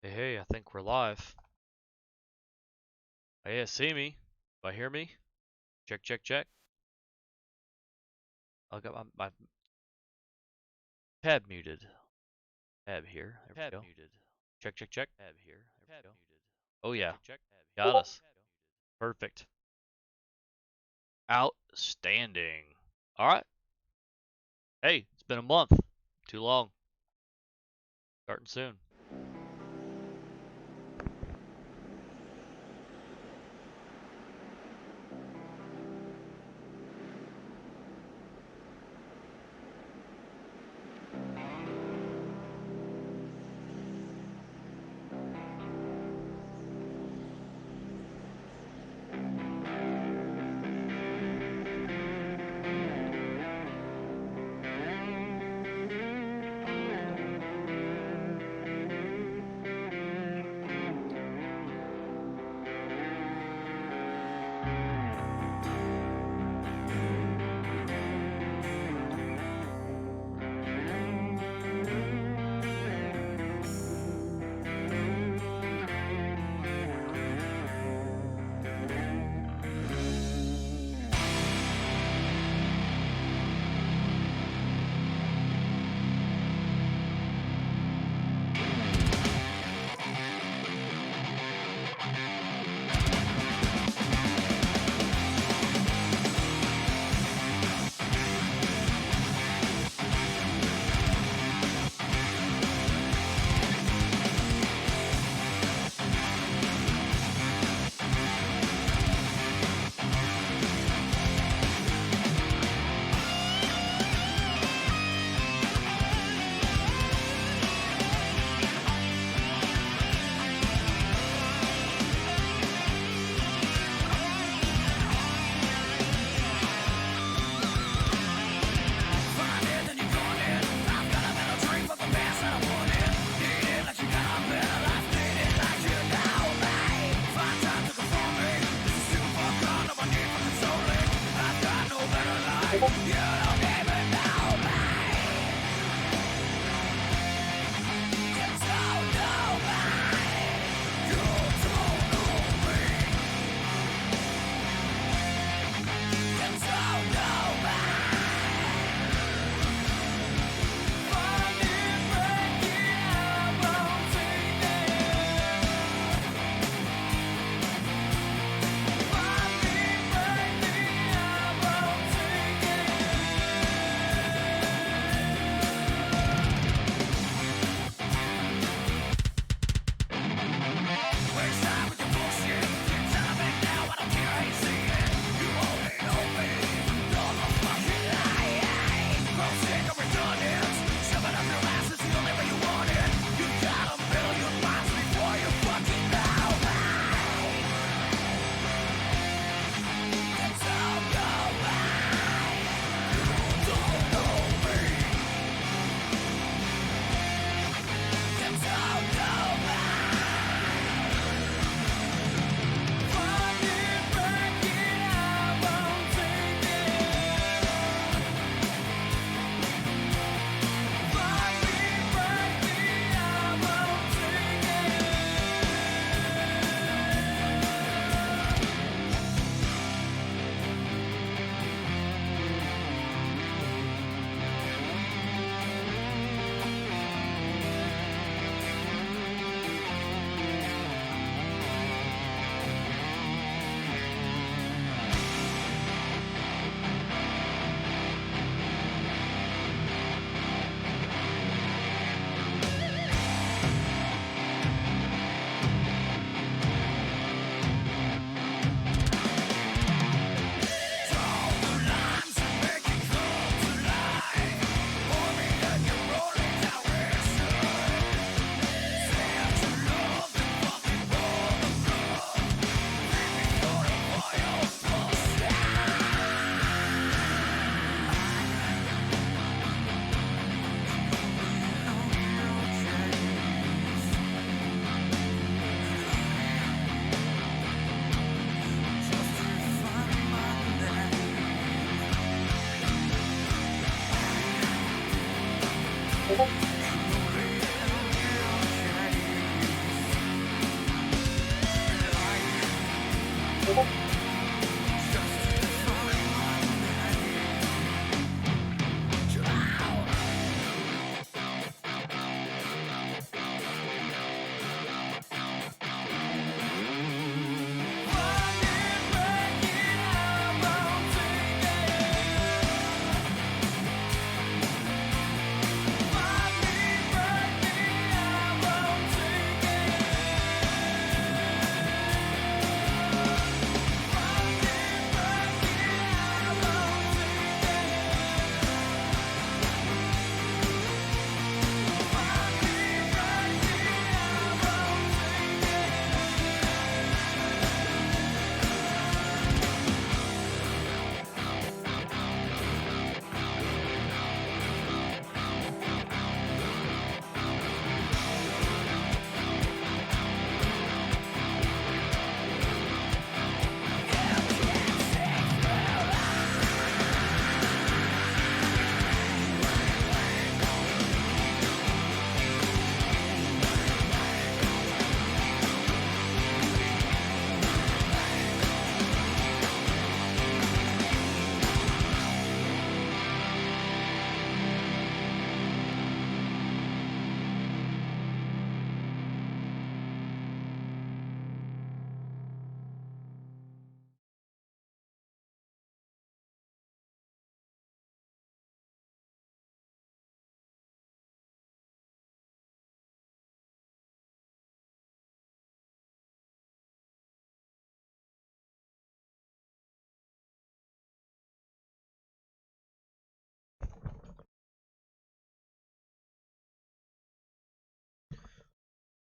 Hey, hey, I think we're live. Hey, see me? Do I hear me? Check, check, check. I got my tab muted. Tab here. There we go. Check, check, check. Oh yeah, got us. Perfect. Outstanding. All right. Hey, it's been a month. Too long. Starting soon.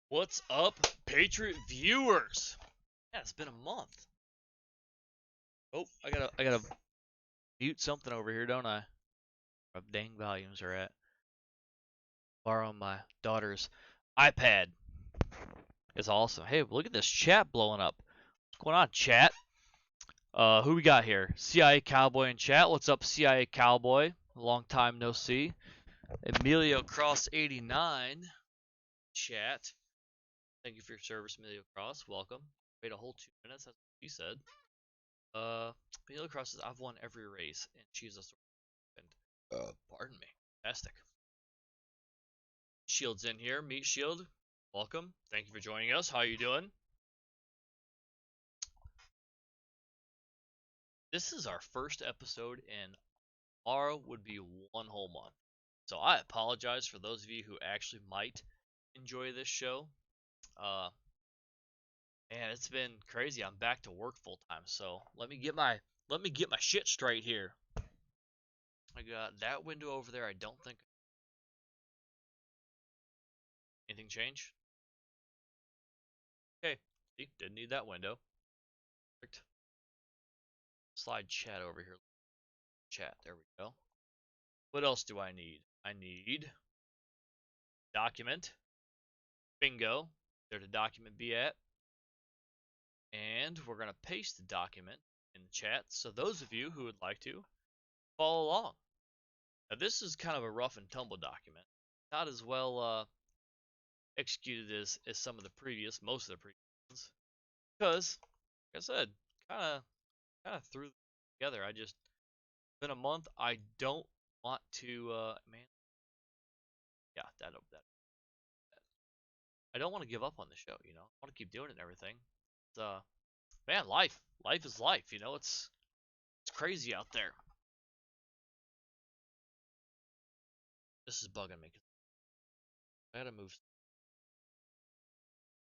What's up, Patriot viewers? Yeah, it's been a month. Oh, I gotta mute something over here, don't I? My dang volumes are at. Borrowing my daughter's iPad. It's awesome. Hey, look at this chat blowing up. What's going on, chat? Who we got here? CIACowboy in chat. What's up, CIACowboy? Long time no see. Emilio Cross 89 chat. Thank you for your service, Emilio Cross. Welcome. Wait a whole 2 minutes. That's what he said. Emilio Cross says I've won every race, and she's a pardon me. Fantastic. Shield's in here. Meet Shield. Welcome. Thank you for joining us. How you doing? This is our first episode, and tomorrow would be 1 whole month. So I apologize for those of you who actually might enjoy this show. Uh, Man, it's been crazy. I'm back to work full time, so let me get my shit straight here. I got that window over there. I don't think anything changed. Okay, see, didn't need that window. Perfect. Slide chat over here. Chat. There we go. What else do I need? I need document. Bingo. There the document be at. And we're going to paste the document in the chat so those of you who would like to follow along. Now, this is kind of a rough and tumble document. Not as well executed as some of the most of the previous ones. Because, like I said, kind of threw them together. Been a month. I don't want to, man, yeah, that I don't want to give up on the show, I want to keep doing it and everything. It's, man, life is life, it's crazy out there. This is bugging me. I gotta move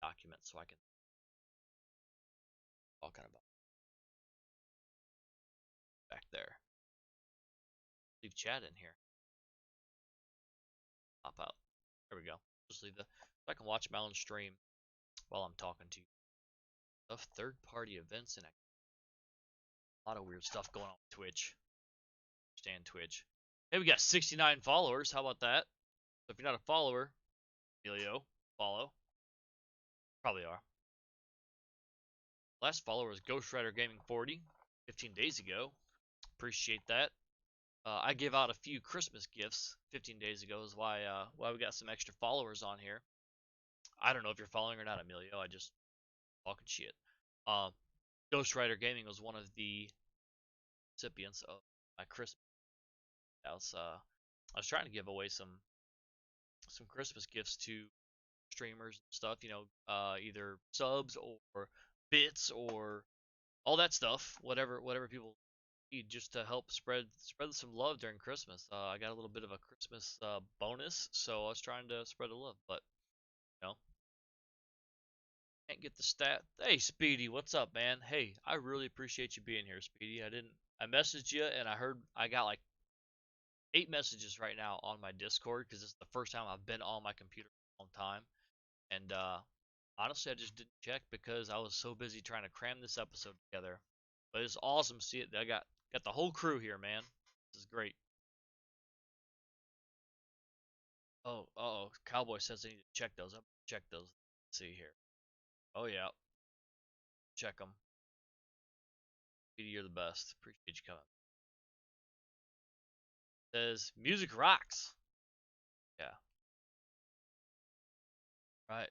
documents so I can talking about back there. Leave chat in here. Pop out. There we go. Just leave the so I can watch my own stream while I'm talking to you. Of third-party events and a lot of weird stuff going on with Twitch. Stand Twitch. Hey, we got 69 followers. How about that? So if you're not a follower, Emilio, follow. Probably are. Last follower was Ghost Rider Gaming 40, 15 days ago. Appreciate that. I gave out a few Christmas gifts 15 days ago. Is why we got some extra followers on here. I don't know if you're following or not, Emilio. I just talking shit. Ghost Rider Gaming was one of the recipients of my Christmas. I was trying to give away some Christmas gifts to streamers and stuff. Either subs or bits or all that stuff. Whatever people need just to help spread some love during Christmas. I got a little bit of a Christmas bonus, so I was trying to spread the love, but you know, can't get the stat. Hey, Speedy, what's up, man? Hey, I really appreciate you being here, Speedy. I messaged you and I got like 8 messages right now on my Discord because it's the first time I've been on my computer for a long time. And honestly, I just didn't check because I was so busy trying to cram this episode together. But it's awesome to see it. I got the whole crew here, man. This is great. Oh, Cowboy says I need to check those. I'm gonna check those. Let's see here. Oh yeah, check them. You're the best. Appreciate you coming. Says music rocks. Yeah. Right.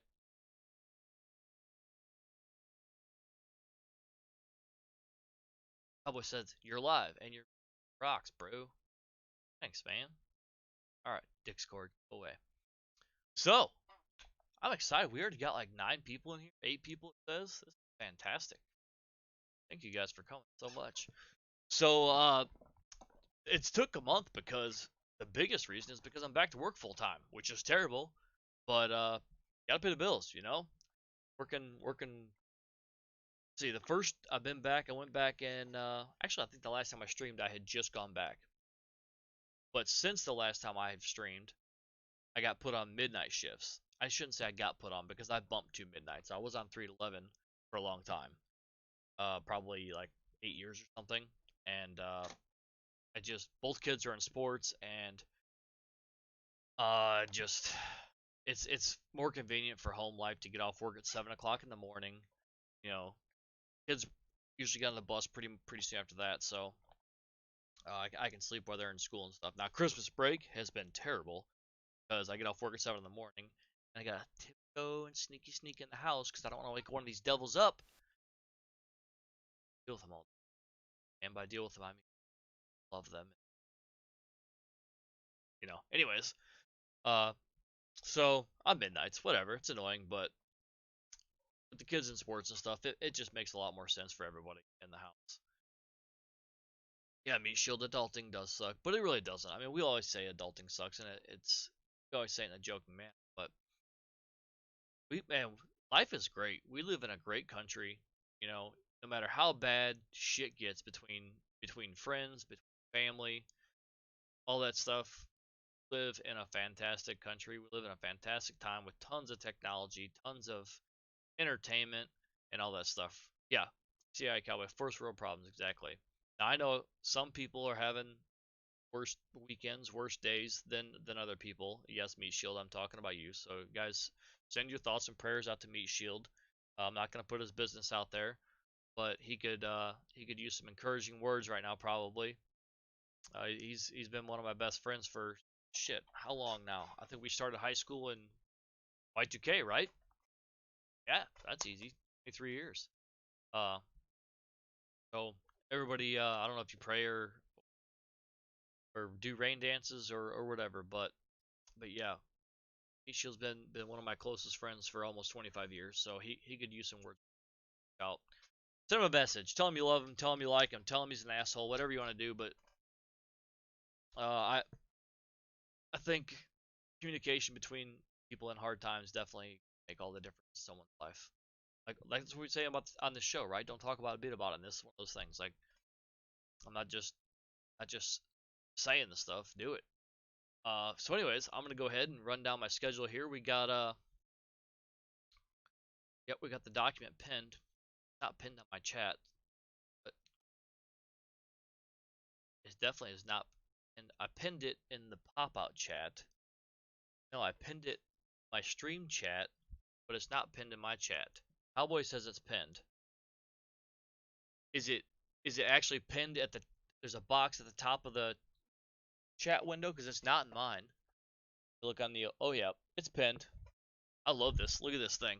Cowboy says you're live and you're rocks, bro. Thanks, man. All right, Discord, go away. So I'm excited. We already got like 9 people in here. 8 people, it says. This is fantastic. Thank you guys for coming so much. So it's took a month because the biggest reason is because I'm back to work full time, which is terrible. But gotta pay the bills, Working. See, the first I've been back, I went back and actually I think the last time I streamed I had just gone back. But since the last time I have streamed, I got put on midnight shifts. I shouldn't say I got put on because I bumped 2 midnights. I was on 3 to 11 for a long time, probably like 8 years or something. And I just both kids are in sports, and just it's more convenient for home life to get off work at 7 o'clock in the morning. You know, kids usually get on the bus pretty soon after that, so I can sleep while they're in school and stuff. Now Christmas break has been terrible because I get off work at 7 in the morning, and I gotta tiptoe and sneak in the house because I don't want to wake one of these devils up. Deal with them all, and by deal with them I mean love them. Anyways, uh, so on midnights, whatever. It's annoying, but with the kids in sports and stuff, it just makes a lot more sense for everybody in the house. Yeah, meat shield adulting does suck, but it really doesn't. I mean, we always say adulting sucks, and it's we always say it in a joking manner, but man, life is great. We live in a great country. You know, no matter how bad shit gets between friends, between family, all that stuff, we live in a fantastic country. We live in a fantastic time with tons of technology, tons of entertainment, and all that stuff. Yeah, CIACowboy, first world problems, exactly. Now I know some people are having worse weekends, worse days than other people. Yes, Meat Shield, I'm talking about you. So guys, send your thoughts and prayers out to Meat Shield. I'm not gonna put his business out there, but he could use some encouraging words right now probably. He's been one of my best friends for shit. How long now? I think we started high school in Y2K, right? Yeah, that's easy. 3 years. Uh, so everybody, I don't know if you pray or do rain dances or whatever, but yeah, Ishio's been one of my closest friends for almost 25 years, so he could use some words out. Send him a message. Tell him you love him. Tell him you like him. Tell him he's an asshole. Whatever you want to do, but I think communication between people in hard times definitely make all the difference in someone's life. Like that's what we say about on this show, right? Don't talk about it, beat about it. And this is one of those things. Like I'm not just saying the stuff. Do it. So anyways, I'm gonna go ahead and run down my schedule here. We got yep, we got the document pinned. Not pinned on my chat, but it definitely is not. And I pinned it in the pop-out chat. No, I pinned it in my stream chat, but it's not pinned in my chat. Cowboy says it's pinned. Is it is it actually pinned at the there's a box at the top of the chat window because it's not in mine. Look on the oh yeah, it's pinned. I love this. Look at this thing.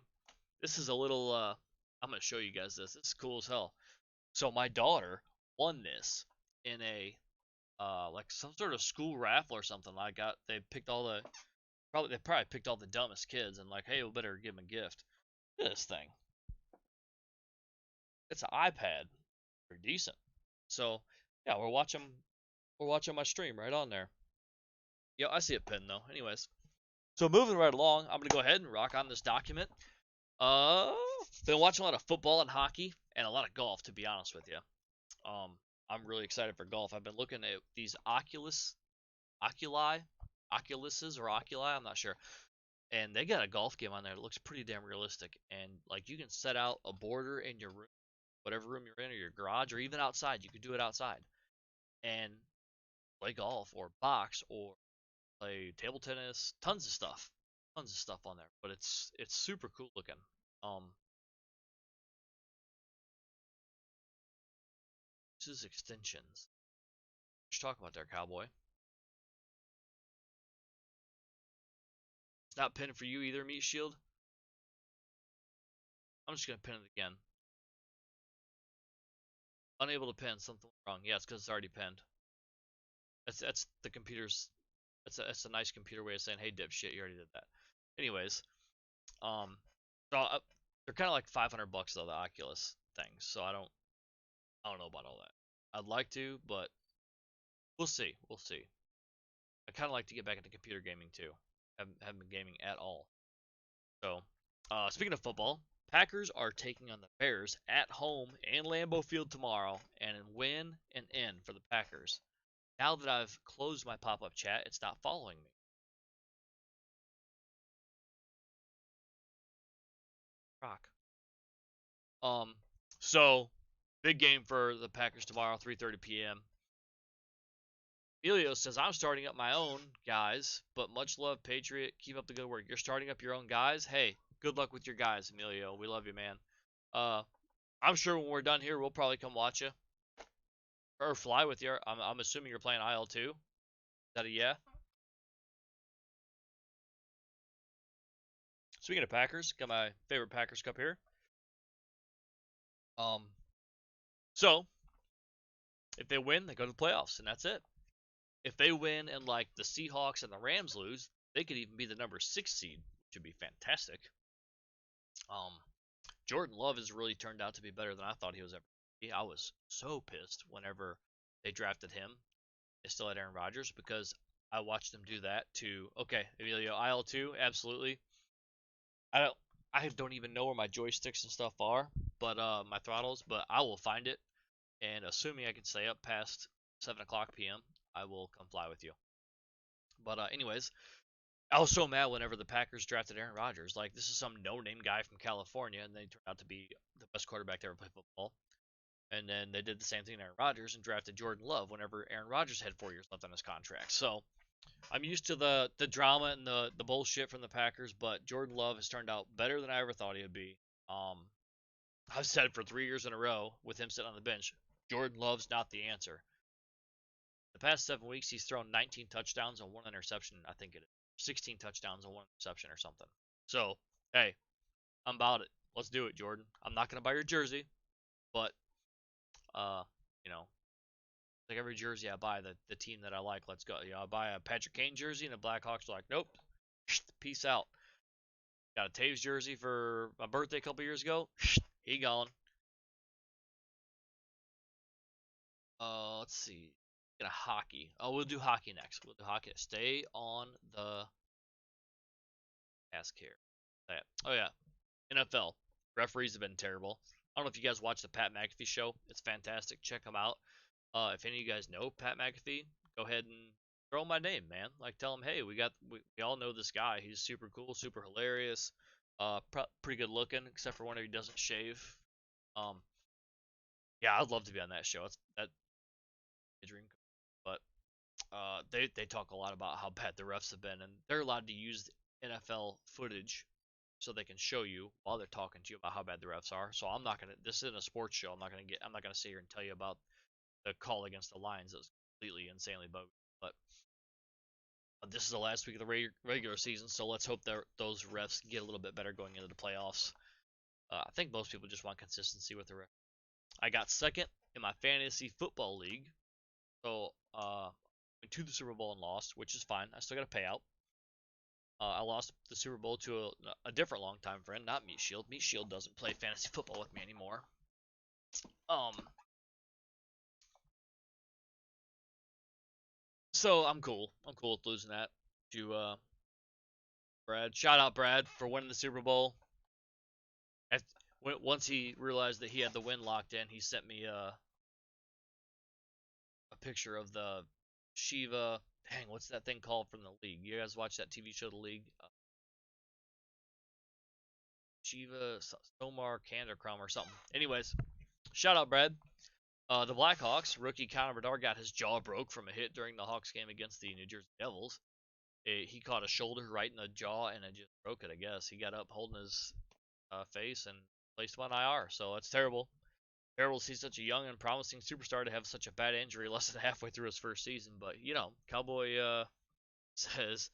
This is a little I'm gonna show you guys this. This is cool as hell. So my daughter won this in a like some sort of school raffle or something. They probably picked all the dumbest kids and like, hey, we better give them a gift. Look at this thing. It's an iPad. They're decent. So yeah, we're watching my stream right on there. Yeah, I see it pinned though. Anyways, so moving right along, I'm gonna go ahead and rock on this document. Uh, been watching a lot of football and hockey and a lot of golf, to be honest with you. Um, I'm really excited for golf. I've been looking at these Oculuses or Oculi, I'm not sure. And they got a golf game on there that looks pretty damn realistic. And like you can set out a border in your room, whatever room you're in, or your garage, or even outside. You could do it outside and play golf or box or play table tennis. Tons of stuff on there. But it's super cool looking. Um, this is extensions. What you talking about there, cowboy? It's not pinned for you either, Meat Shield. I'm just gonna pin it again. Unable to pin. Something wrong. Yeah, it's because it's already pinned. That's the computer's. That's a nice computer way of saying, hey, dipshit, you already did that. Anyways, um, so they're kind of like 500 bucks though, the Oculus things. So I don't know about all that. I'd like to, but we'll see. We'll see. I kind of like to get back into computer gaming too. Haven't been gaming at all. So, speaking of football, Packers are taking on the Bears at home in Lambeau Field tomorrow, and win and end for the Packers. Now that I've closed my pop-up chat, it's not following me. Rock. So big game for the Packers tomorrow, 3:30 p.m. Emilio says, I'm starting up my own guys, but much love, Patriot. Keep up the good work. You're starting up your own guys? Hey, good luck with your guys, Emilio. We love you, man. I'm sure when we're done here, we'll probably come watch you or fly with you. I'm assuming you're playing IL2. Is that a yeah? Speaking of Packers, got my favorite Packers cup here. Um, so if they win, they go to the playoffs, and that's it. If they win and like the Seahawks and the Rams lose, they could even be the number 6 seed, which would be fantastic. Um, Jordan Love has really turned out to be better than I thought he was ever. I was so pissed whenever they drafted him. They still had Aaron Rodgers because I watched them do that to okay, Emilio IL2, absolutely. I don't even know where my joysticks and stuff are, but my throttles, but I will find it. And assuming I can stay up past 7 o'clock p.m., I will come fly with you. But anyways, I was so mad whenever the Packers drafted Aaron Rodgers. Like this is some no-name guy from California, and they turned out to be the best quarterback to ever play football. And then they did the same thing to Aaron Rodgers and drafted Jordan Love whenever Aaron Rodgers had 4 years left on his contract. So I'm used to the drama and the bullshit from the Packers, but Jordan Love has turned out better than I ever thought he would be. Um, I've said for 3 years in a row with him sitting on the bench, Jordan Love's not the answer. The past 7 weeks, he's thrown 19 touchdowns and one interception. I think it is 16 touchdowns and one interception or something. So hey, I'm about it. Let's do it, Jordan. I'm not gonna buy your jersey, but uh, you know, like every jersey I buy, the team that I like, let's go. I buy a Patrick Kane jersey and the Blackhawks are like, nope, peace out. Got a Taves jersey for my birthday a couple years ago. He gone. Let's see. Get a hockey. Oh, we'll do hockey next. We'll do hockey. Stay on the task here. Oh yeah, NFL referees have been terrible. I don't know if you guys watch the Pat McAfee show. It's fantastic. Check them out. If any of you guys know Pat McAfee, go ahead and throw my name, man. Like tell him, hey, we all know this guy. He's super cool, super hilarious, pretty good looking, except for whenever he doesn't shave. Um, yeah, I'd love to be on that show. It's that dream, but they talk a lot about how bad the refs have been, and they're allowed to use NFL footage so they can show you while they're talking to you about how bad the refs are. So I'm not gonna. This isn't a sports show. I'm not gonna sit here and tell you about the call against the Lions. That was completely insanely bogus. But this is the last week of the regular season, so let's hope that those refs get a little bit better going into the playoffs. I think most people just want consistency with the ref. I got second in my fantasy football league, so went to the Super Bowl and lost, which is fine. I still got a payout. I lost the Super Bowl to a different longtime friend, not Meat Shield. Meat Shield doesn't play fantasy football with me anymore. Um, so I'm cool. I'm cool with losing that to Brad. Shout out Brad for winning the Super Bowl. Once he realized that he had the win locked in, he sent me a picture of the Shiva. Dang, what's that thing called from the league? You guys watch that TV show, The League? Shiva Somar Kandarkram or something. Anyways, shout out Brad. The Blackhawks rookie Connor Bedard got his jaw broke from a hit during the Hawks game against the New Jersey Devils. He caught a shoulder right in the jaw and it just broke it. I guess he got up holding his face and placed him on IR. So that's terrible. Terrible to see such a young and promising superstar to have such a bad injury less than halfway through his first season. But you know, Cowboy says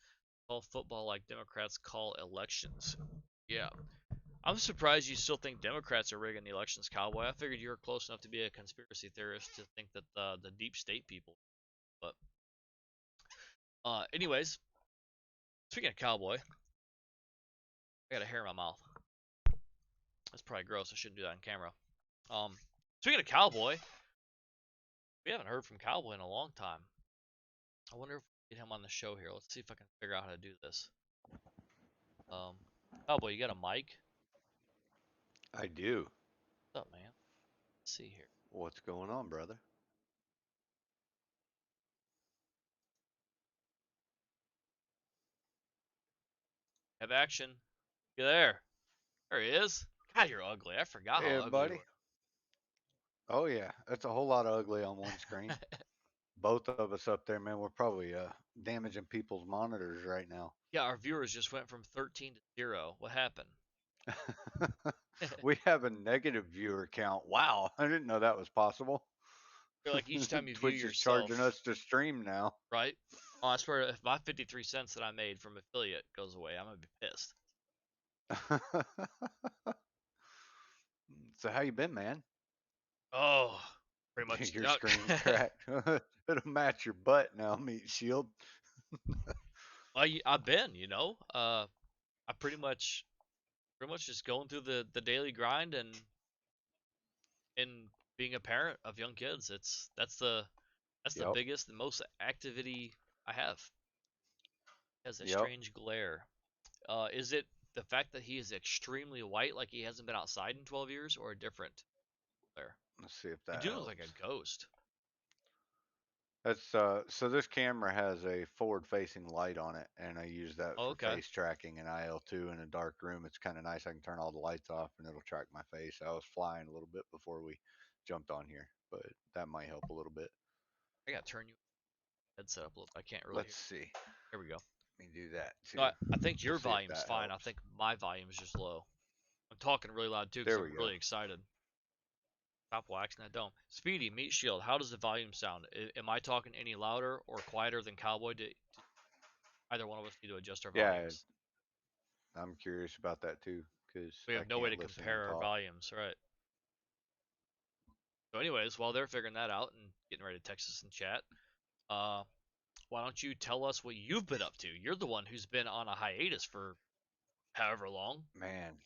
call football like Democrats call elections. Yeah, I'm surprised you still think Democrats are rigging the elections, Cowboy. I figured you were close enough to be a conspiracy theorist to think that the deep state people. But anyways, speaking of Cowboy, I got a hair in my mouth. That's probably gross. I shouldn't do that on camera. Speaking of Cowboy, we haven't heard from Cowboy in a long time. I wonder if we can get him on the show here. Let's see if I can figure out how to do this. Um, Cowboy, you got a mic? I do. What's up, man? Let's see here. What's going on, brother? Have action. You there? There he is. God, you're ugly. I forgot how Hey, ugly you buddy. were. Oh yeah, that's a whole lot of ugly on one screen. Both of us up there, man. We're probably damaging people's monitors right now. Yeah, our viewers just went from 13 to 0. What happened? We have a negative viewer count. Wow, I didn't know that was possible. You're like each time you view Twitch is charging yourself, us to stream now. right? Oh, I swear, if my 53 cents that I made from affiliate goes away, I'm gonna be pissed. So how you been, man? Oh, pretty much Your stuck. screen's cracked. It'll match your butt now, meat shield. I've been, I pretty much just going through the daily grind and being a parent of young kids. That's the Yep. biggest and most activity I have. He has a Yep. strange glare. Is it the fact that he is extremely white, like he hasn't been outside in 12 years, or a different glare? Let's see if You that do look like a helps. ghost. That's so this camera has a forward facing light on it and I use that Oh, for okay. face tracking in IL2 in a dark room. It's kind of nice. I can turn all the lights off and it'll track my face. I was flying a little bit before we jumped on here, but that might help a little bit. I gotta turn you headset up a little bit. I can't really hear. Let's see. There we go. Let me do that No, too. I think We'll your see if volume's that fine. I helps. think my volume's just low. I'm talking really loud too because There we I'm go. really excited. Stop waxing that dome. Speedy, Meat Shield, how does the volume sound? Am I talking any louder or quieter than Cowboy? Either one of us need to adjust our Yeah, volumes. I'm curious about that too because We I have no way to can't listen and compare our talk. volumes, right? So, anyways, while they're figuring that out and getting ready to text us in chat, uh, why don't you tell us what you've been up to? You're the one who's been on a hiatus for however long. Man,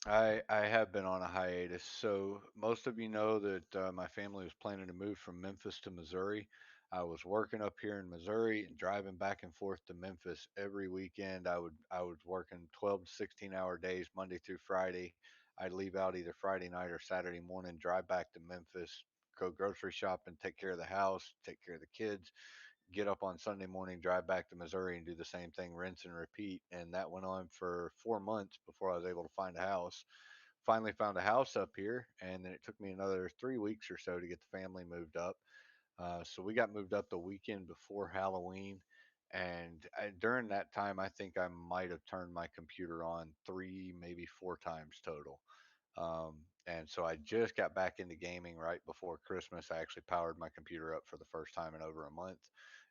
I have been on a hiatus. So most of you know that my family was planning to move from Memphis to Missouri. I was working up here in Missouri and driving back and forth to Memphis every weekend. I was working 12 to 16-hour days Monday through Friday. I'd leave out either Friday night or Saturday morning, drive back to Memphis, go grocery shopping, take care of the house, take care of the kids, get up on Sunday morning, drive back to Missouri, and do the same thing, rinse and repeat. And that went on for 4 months before I was able to find a house. Finally found a house up here, and then it took me another 3 weeks or so to get the family moved up. So we got moved up the weekend before Halloween. And during that time, I think I might have turned my computer on three, maybe four times total. And so I just got back into gaming right before Christmas. I actually powered my computer up for the first time in over a month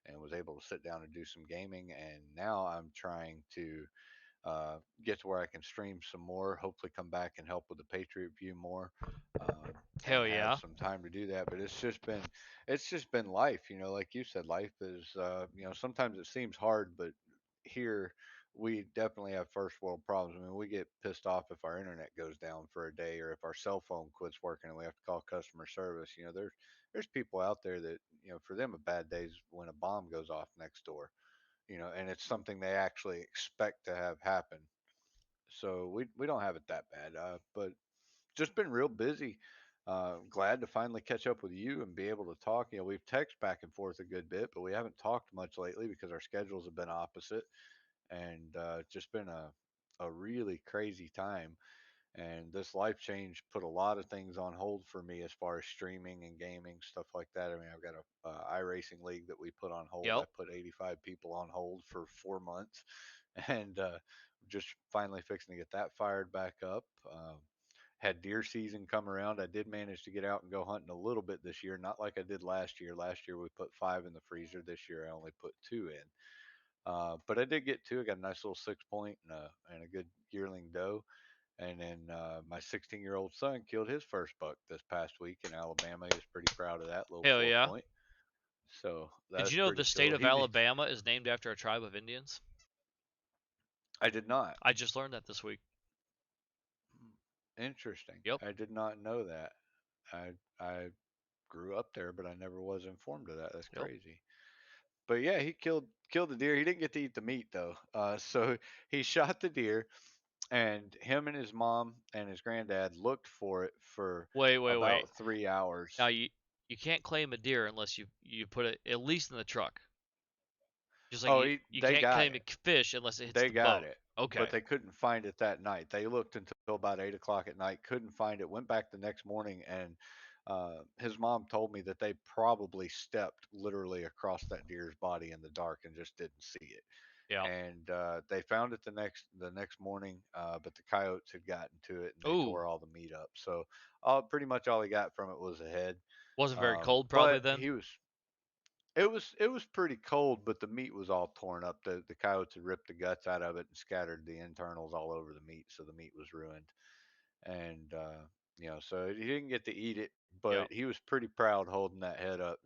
and was able to sit down and do some gaming. And now I'm trying to get to where I can stream some more, hopefully come back and help with the Patriot View more, Hell and have yeah. some time to do that. But it's just been life, like you said, life is, sometimes it seems hard, but here we definitely have first world problems. I mean, we get pissed off if our internet goes down for a day or if our cell phone quits working and we have to call customer service. There's people out there that, for them a bad day is when a bomb goes off next door, and it's something they actually expect to have happen. So we don't have it that bad, but just been real busy. Glad to finally catch up with you and be able to talk. We've texted back and forth a good bit, but we haven't talked much lately because our schedules have been opposite, and just been a really crazy time. And this life change put a lot of things on hold for me as far as streaming and gaming stuff like that. I mean, I've got a iRacing league that we put on hold. I Yep. put 85 people on hold for 4 months, and just finally fixing to get that fired back up. Had deer season come around. I did manage to get out and go hunting a little bit this year, not like I did last year. Last year we put five in the freezer. This year I only put two in. But I did get two. I got a nice little 6 point and a good yearling doe. And then my 16-year-old son killed his first buck this past week in Alabama. He was pretty proud of that little Hell 4 yeah. point. So Did that's you know pretty the state cool. of Alabama is named after a tribe of Indians? I did not. I just learned that this week. Interesting. Yep. I did not know that. I grew up there, but I never was informed of that. That's Yep. crazy. But yeah, he killed the deer. He didn't get to eat the meat though. So he shot the deer, and him and his mom and his granddad looked for it for Wait, wait, wait. about 3 hours. Now you can't claim a deer unless you put it at least in the truck. Just like Oh, you they can't got claim a it. fish unless it hits They the got boat. it, but Okay. they couldn't find it that night. They looked until about 8 o'clock at night, couldn't find it. Went back the next morning, and his mom told me that they probably stepped literally across that deer's body in the dark and just didn't see it. Yeah. And they found it the next morning, but the coyotes had gotten to it and they Ooh. tore all the meat up. So pretty much all he got from it was a head. Wasn't very cold probably But then. it was pretty cold, but the meat was all torn up. The coyotes had ripped the guts out of it and scattered the internals all over the meat, so the meat was ruined. And so he didn't get to eat it, Yeah. but he was pretty proud holding that head up.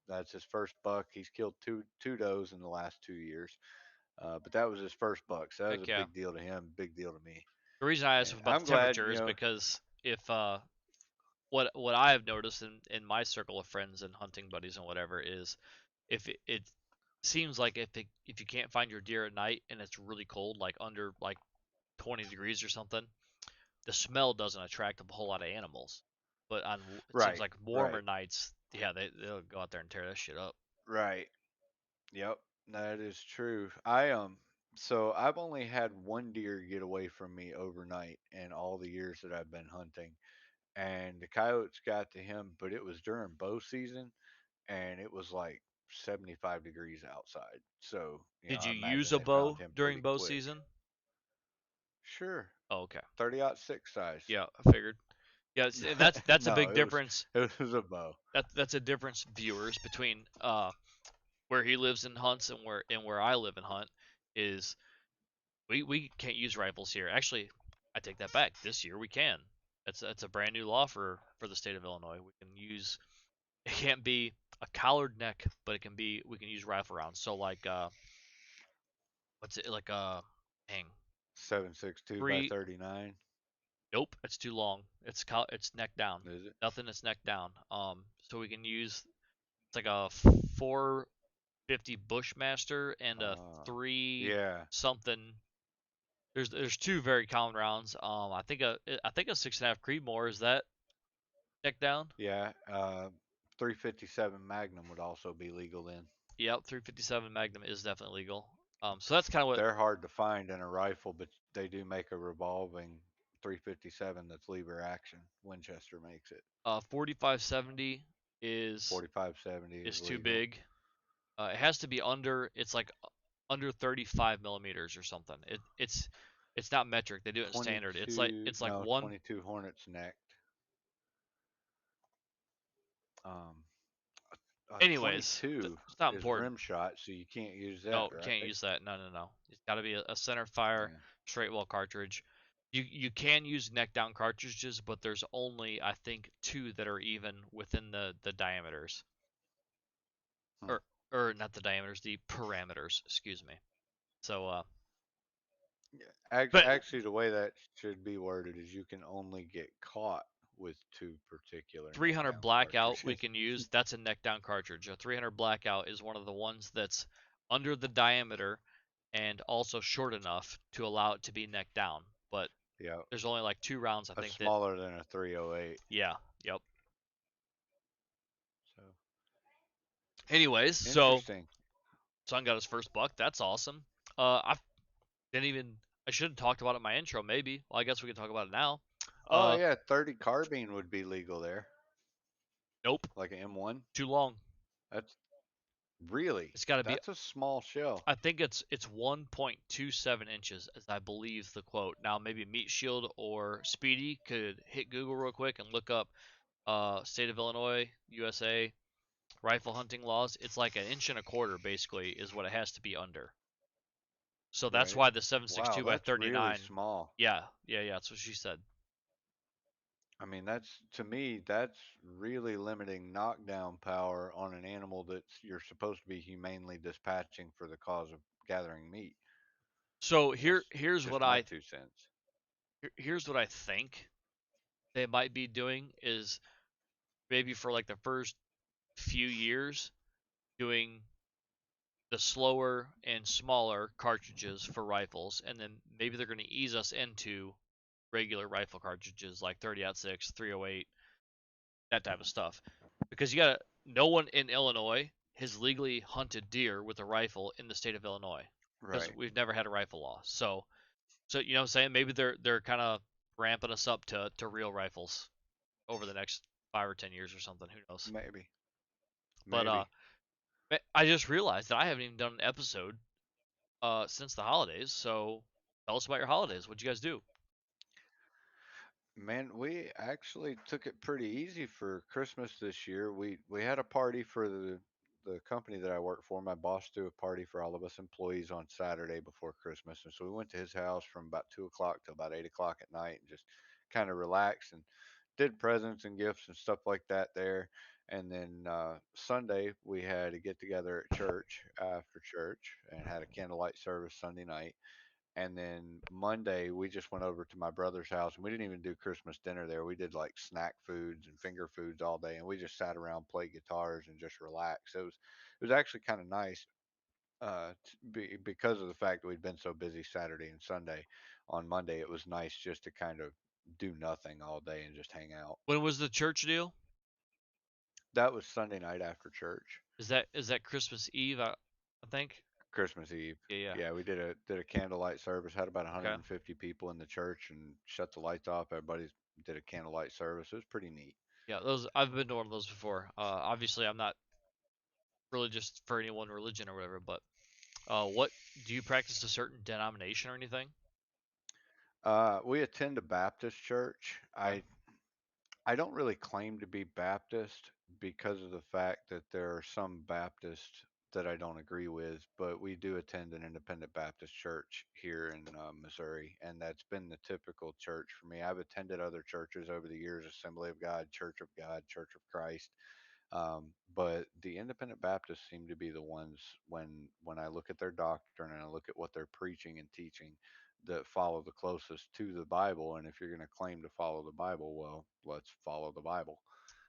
That's his first buck. He's killed two does in the last 2 years, but that was his first buck, so that was Heck a yeah. big deal to him, big deal to me. The reason I asked And about the I'm glad, temperature is because if what I have noticed in my circle of friends and hunting buddies and whatever is if it seems like if you can't find your deer at night and it's really cold, like under like 20 degrees or something, the smell doesn't attract a whole lot of animals. But it seems right, like warmer right, nights, yeah, they'll go out there and tear that shit up. right. Yep, that is true. So I've only had one deer get away from me overnight in all the years that I've been hunting, and the coyotes got to him, but it was during bow season, and it was like 75 degrees outside. So Did I you imagine use a they found bow him during pretty bow quick. season? Sure, Oh, okay. 30-06 size. Yeah, I figured. Yeah, and that's a No, big it was difference. it was a bow. That's a difference, viewers, between where he lives and hunts and where I live and hunt is we can't use rifles here. Actually, I take that back. This year we can. That's a brand new law for the state of Illinois. We can use it can't be a collared neck, but we can use rifle rounds. So like what's it like hang 7.62 by three 39. nope, it's too long. It's neck down. Is it? Nothing is neck down. So we can use it's like a 450 Bushmaster and a Uh, three yeah, something. There's two very common rounds. I think a 6.5 Creedmoor is that neck down. yeah. 357 Magnum would also be legal then. Yep, 357 Magnum is definitely legal. So that's kind of what They're hard to find in a rifle, but they do make a revolving 357 that's lever action. Winchester makes it. 4570 is 4570 is is too legal. big. It has to be under. It's like under 35 millimeters or something. It's not metric. They do it in standard. It's like 22, it's like no, one. 22 Hornets necked. Um, a Anyways, 22 it's not is important. rim shot, so you can't use that, No, can't right? use that. No, no, no. It's got to be a center fire Yeah. straight well cartridge. You can use neck down cartridges, but there's only I think two that are even within the diameters, Hmm. or not the diameters, the parameters. Excuse me. So but Actually, the way that should be worded is you can only get caught with two particular neck 300 down blackout we cartridges. can use. That's a neck down cartridge. A 300 blackout is one of the ones that's under the diameter and also short enough to allow it to be neck down. But Yeah, there's only like two rounds I a think that. smaller than a 308. Yeah. Yep. So Anyways, so interesting. son got his first buck. That's awesome. I didn't even. I should have talked about it in my intro. Maybe. Well, I guess we can talk about it now. Oh Uh, yeah, 30 carbine would be legal there, nope. like an M1. Too long. That's really It's got to be. that's a small shell. I think it's 1.27 inches, as I believe the quote. Now maybe Meat Shield or Speedy could hit Google real quick and look up state of Illinois, USA rifle hunting laws. It's like an inch and a quarter basically is what it has to be under. So that's Right. why the Wow, 7.62 by that's really 39. small. Yeah, yeah, yeah. That's what she said. I mean, that's to me, that's really limiting knockdown power on an animal that you're supposed to be humanely dispatching for the cause of gathering meat. So That's here's what just my 2 cents. here's what I think they might be doing is maybe for like the first few years doing the slower and smaller cartridges for rifles, and then maybe they're going to ease us into regular rifle cartridges like 30-06, 308, that type of Mhm. stuff. Because you got no one in Illinois has legally hunted deer with a rifle in the state of Illinois because Right. we've never had a rifle law. So you know what I'm saying? Maybe they're kind of ramping us up to real rifles over the next 5 or 10 years or something. Who knows? Maybe. But Maybe. I just realized that I haven't even done an episode since the holidays. So tell us about your holidays. What'd you guys do? Man, we actually took it pretty easy for Christmas this year. We had a party for the company that I work for. My boss threw a party for all of us employees on Saturday before Christmas, and so we went to his house from about 2 o'clock to about 8 o'clock at night, and just kind of relaxed and did presents and gifts and stuff like that there. And then Sunday we had a get together at church after church and had a candlelight service Sunday night. And then Monday, we just went over to my brother's house and we didn't even do Christmas dinner there. We did like snack foods and finger foods all day. And we just sat around, played guitars, and just relaxed. It was actually kind of nice because of the fact that we'd been so busy Saturday and Sunday. On Monday, it was nice just to kind of do nothing all day and just hang out. When was the church deal? That was Sunday night after church. Is that Christmas Eve? I think. Christmas Eve. Yeah, yeah. Yeah, we did a candlelight service. Had about Okay. 150 people in the church and shut the lights off. Everybody did a candlelight service. It was pretty neat. Yeah, those I've been to one of those before. Obviously, I'm not religious for any one religion or whatever, but what do you practice a certain denomination or anything? We attend a Baptist church. Okay. I don't really claim to be Baptist because of the fact that there are some Baptists that I don't agree with, but we do attend an independent Baptist church here in Missouri, and that's been the typical church for me. I've attended other churches over the years: Assembly of God, Church of Christ. But the independent Baptists seem to be the ones when I look at their doctrine and I look at what they're preaching and teaching that follow the closest to the Bible. And if you're going to claim to follow the Bible, well, let's follow the Bible.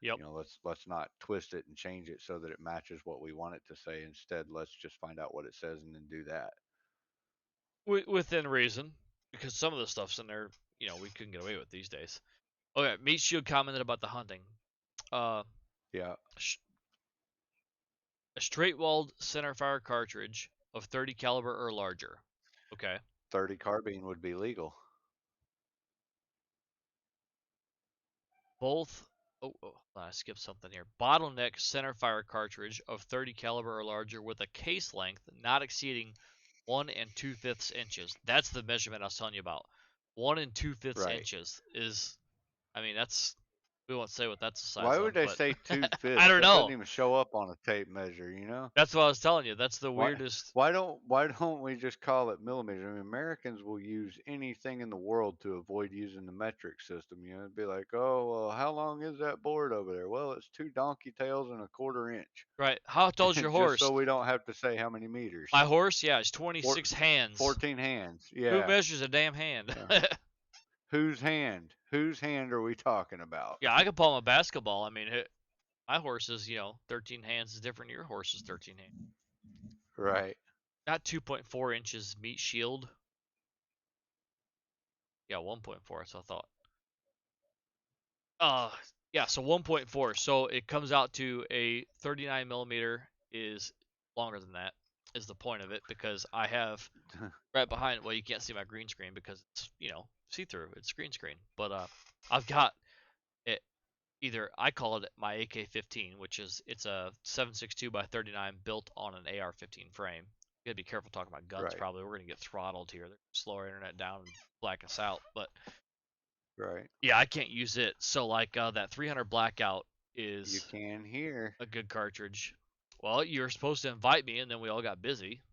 Yep. Let's not twist it and change it so that it matches what we want it to say. Instead, let's just find out what it says and then do that. Within reason, because some of the stuff's in there, we couldn't get away with these days. Okay, Meat Shield commented about the hunting. Uh, Yeah, sh- a straight-walled centerfire cartridge of 30 caliber or larger. Okay. 30 carbine would be legal. Both. Oh, I skipped something here. Bottleneck centerfire cartridge of 30 caliber or larger with a case length not exceeding 1 2/5 inches. That's the measurement I was telling you about. 1 2/5 Right. inches is, I mean, that's, we won't say what that's the size Why would of, they but say two I fifths? don't That doesn't know. even show up on a tape measure? That's what I was telling you. That's the Why weirdest. why don't we just call it millimeters? I mean, Americans will use anything in the world to avoid using the metric system. It'd be like, oh, well, how long is that board over there? Well, it's two donkey tails and a quarter inch, Right. How tall's your just horse? so we don't have to say how many meters. My horse, yeah, is Four, 26 hands. 14 hands. Who Yeah, measures a damn hand? yeah. Whose hand? Whose hand are we talking about? Yeah, I could palm a basketball. I mean, my horse is, 13 hands is different than your horse is 13 hands. Right. Not 2.4 inches meat shield. Yeah, 1.4. So I thought. Uh, yeah, so 1.4. So it comes out to a 39 millimeter is longer than that. Is the point of it because I have right behind. Well, you can't see my green screen because it's see through. It's green screen. But I've got it. Either I call it my AK-15, which is it's a 7.62 by 39 built on an AR-15 frame. You gotta be careful talking about guns. Right. Probably we're gonna get throttled here. They're slow our internet down and black us out. But Right. yeah, I can't use it. So like that 300 blackout You is can hear. a good cartridge. Well, you were supposed to invite me, and then we all got busy.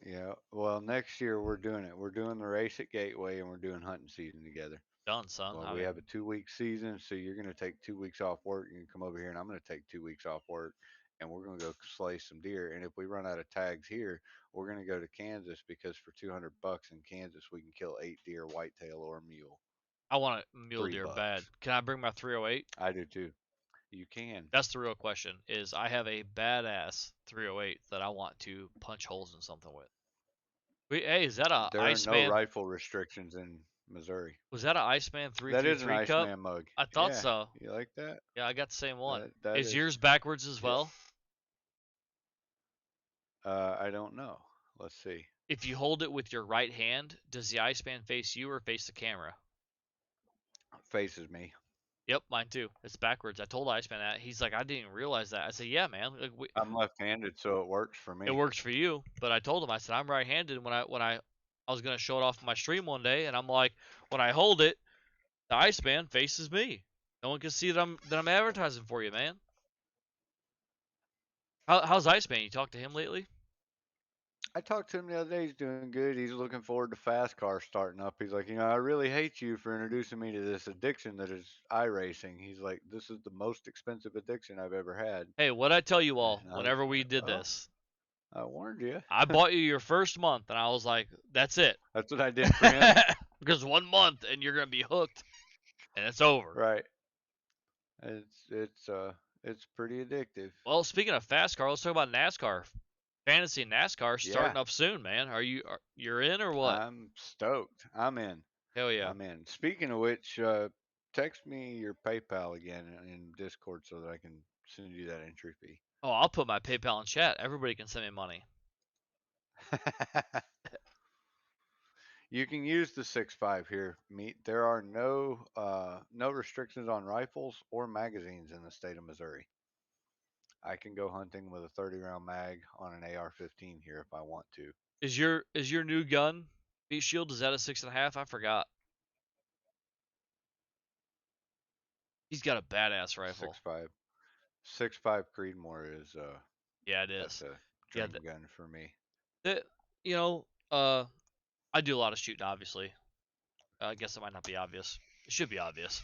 Yeah. Well, next year we're doing it. We're doing the race at Gateway and we're doing hunting season together. Done, son. Well, I we mean, have a 2 week season, so you're going to take 2 weeks off work. You can come over here, and I'm going to take 2 weeks off work, and we're going to go slay some deer. And if we run out of tags here, we're going to go to Kansas because for $200 in Kansas, we can kill 8 deer, whitetail or mule. I want a mule deer bad. $3. Can I bring my 308? I do too. You can. That's the real question. Is I have a badass 308 that I want to punch holes in something with. Hey, is that a There are no Iceman? rifle restrictions in Missouri. Was that a Iceman That is an 333 cup? Iceman mug. I thought Yeah, so. you like that? Yeah, I got the same one. That Is is. yours backwards as Yep. well? I don't know. Let's see. If you hold it with your right hand, does the ice band face you or face the camera? Faces me. Yep, mine too. It's backwards. I told Iceman that. He's like, I didn't even realize that. I said, yeah, man. Like, I'm left-handed, so it works for it me. works for you. But I told him, I said, I'm right-handed. I was gonna show it off in my stream one day, and I'm like, when I hold it, the Iceman faces me. No one can see that I'm advertising for you, man. How's Iceman? You talked to him lately? I talked to him the other day. He's doing good. He's looking forward to fast cars starting up. He's like, I really hate you for introducing me to this addiction that is iRacing. He's like, this is the most expensive addiction I've ever had. Hey, what I tell you all And I was whenever we like, did well, this? I warned you. I bought you your first month, and I was like, that's it. That's what I did for him. Because 1 month, and you're gonna be hooked, and it's over. Right. It's pretty addictive. Well, speaking of fast car, let's talk about NASCAR. Fantasy NASCAR Yeah, starting up soon, man. You're in or what? I'm stoked. I'm in. Hell yeah. I'm in. Speaking of which, text me your PayPal again in Discord so that I can send you that entry fee. Oh, I'll put my PayPal in chat. Everybody can send me money. You can use the 6.5 here, meat. There are no restrictions on rifles or magazines in the state of Missouri. I can go hunting with a 30 round mag on an AR-15 here if I want to. Is your new gun Beat Shield? Is that a 6.5? I forgot. He's got a badass rifle. 6.5 6.5 Creedmoor is Yeah, it that's is. a Yeah, dream gun for me. that you know, uh, I do a lot of shooting. Obviously, I guess it might not be obvious. It should be obvious,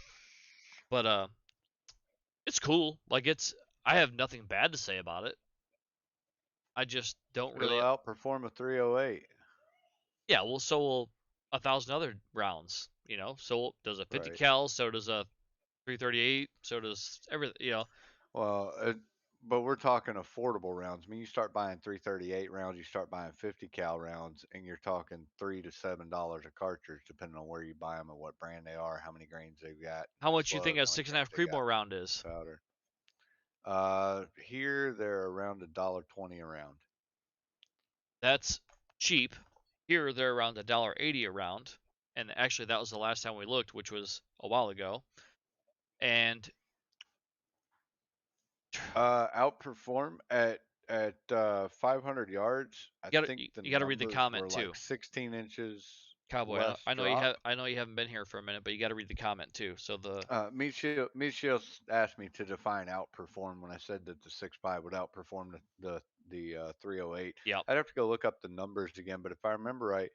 but it's cool. Like I have nothing bad to say about it. I just don't It'll really. outperform a 308. Yeah, well, so will 1,000 other rounds. So does a 50 Right. cal. So does a 338. So does everything. Well, but we're talking affordable rounds. I mean, you start buying 338 rounds, you start buying 50 cal rounds, and you're talking $3 to $7 a cartridge, depending on where you buy them and what brand they are, how many grains they've got, How much you think slug, a how many six and a grains half they got Creedmoor round is? powder. Here they're around $1.20 a round. That's cheap. Here they're around $1.80 a round, and actually that was the last time we looked, which was a while ago. And Outperform at 500 yards. I you gotta think you, the you gotta read the numbers comment were too, like 16 inches Cowboy. I know, less I know you drop. have I know you haven't been here for a minute, but you gotta read the comment too. So the Michio asked me to define outperform when I said that the 6.5 would outperform the 308. yep. I'd have to go look up the numbers again, but if I remember right,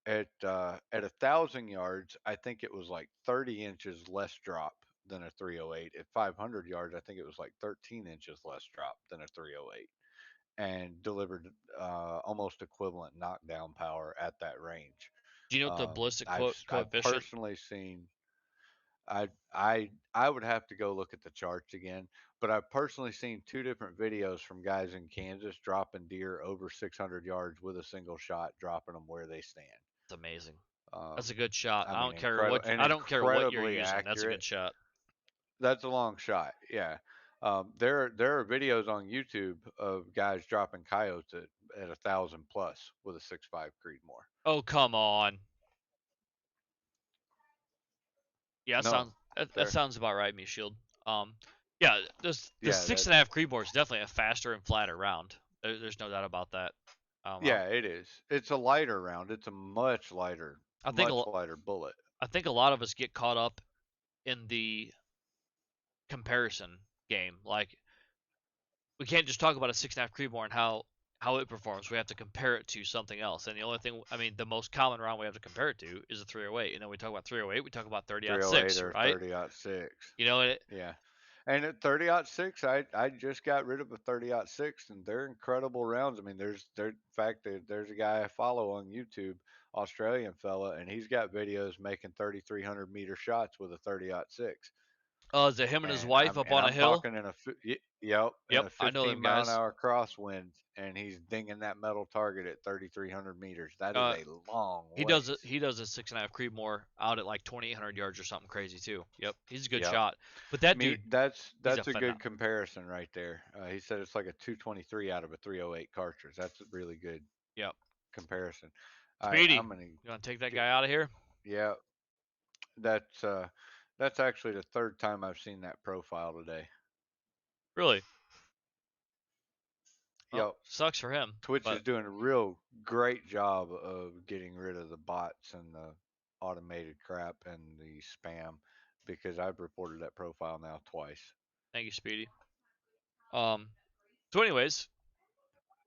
at 1,000 yards, I think it was like 30 inches less drop than a 308. At 500 yards, I think it was like 13 inches less drop than a 308, and delivered almost equivalent knockdown power at that range. Do you know what the ballistic I've coefficient? personally seen I would have to go look at the charts again, but I've personally seen two different videos from guys in Kansas dropping deer over 600 yards with a single shot, dropping them where they stand. It's amazing. That's Um, a good shot. I I mean, don't care what incredible and I don't care what you're incredibly using. That's a accurate. good shot. That's a long shot, yeah. There are videos on YouTube of guys dropping coyotes at 1,000 plus with a 6.5 Creedmoor. Oh come on. Yeah, No, that there, sounds about right, me shield. Um, yeah, the yeah, six that and a half Creedmoor is definitely a faster and flatter round. There's no doubt about that. yeah, it is. It's a lighter round. It's a I think much lighter bullet. I think a lot of us get caught up in the comparison game. Like we can't just talk about a 6.5 Creedmoor and how it performs. We have to compare it to something else. And the only thing, I mean, the most common round we have to compare it to is a 308. And then we talk about 308, we talk about 308 30-06, or right? 30-06. And Yeah. And at 30-06, I just got rid of a 30-06, and they're incredible rounds. I mean, in fact, there's a guy I follow on YouTube, Australian fella, and he's got videos making 3,300 meter shots with a 30-06. Is it him and his and wife I'm up and on a I'm hill? talking yep, in Yep, a I know 15 them mile an guys. hour crosswind, and he's dinging that metal target at 3,300 meters. That is Uh, a long he does it. ways. He does a 6.5 Creedmoor out at like 2,800 yards or something crazy too. Yep, he's a good Yep. shot. But that Meat, dude, he's a that's a good phenomenal. comparison right there. He said it's like a 223 out of a 308 cartridge. That's a really good Yep. comparison. Speedy, I'm gonna you want to take that get guy out of here? yeah. That's uh, that's actually the third time I've seen that profile today. Really? Well, Yep. sucks for him. Twitch is But doing a real great job of getting rid of the bots and the automated crap and the spam because I've reported that profile now twice. thank you, Speedy. Um. So, anyways,